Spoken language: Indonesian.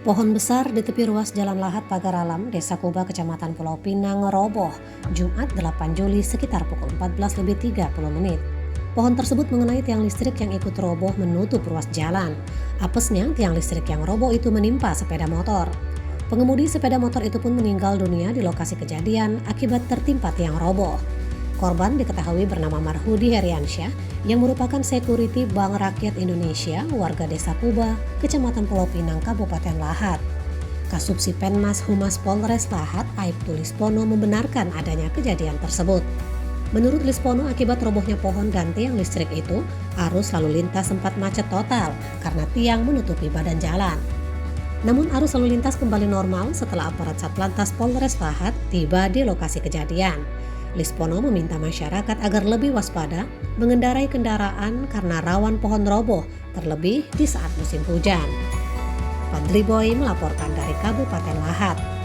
Pohon besar di tepi ruas Jalan Lahat Pagar Alam, Desa Kuba, Kecamatan Pulau Pinang, roboh Jumat 8 Juli sekitar pukul 14.30 menit. Pohon tersebut mengenai tiang listrik yang ikut roboh menutup ruas jalan. Apesnya, tiang listrik yang roboh itu menimpa sepeda motor. Pengemudi sepeda motor itu pun meninggal dunia di lokasi kejadian akibat tertimpa tiang roboh. Korban diketahui bernama Marhudi Heriansyah yang merupakan sekuriti Bank Rakyat Indonesia, warga Desa Kuba, Kecamatan Pulau Pinang, Kabupaten Lahat. Kasubsi Penmas Humas Polres Lahat, Aibtu Lispono, membenarkan adanya kejadian tersebut. Menurut Lispono, akibat robohnya pohon dan tiang listrik itu, arus lalu lintas sempat macet total karena tiang menutupi badan jalan. Namun arus lalu lintas kembali normal setelah aparat Satlantas Polres Lahat tiba di lokasi kejadian. Lispono meminta masyarakat agar lebih waspada mengendarai kendaraan karena rawan pohon roboh, terlebih di saat musim hujan. Fadli Boy melaporkan dari Kabupaten Lahat.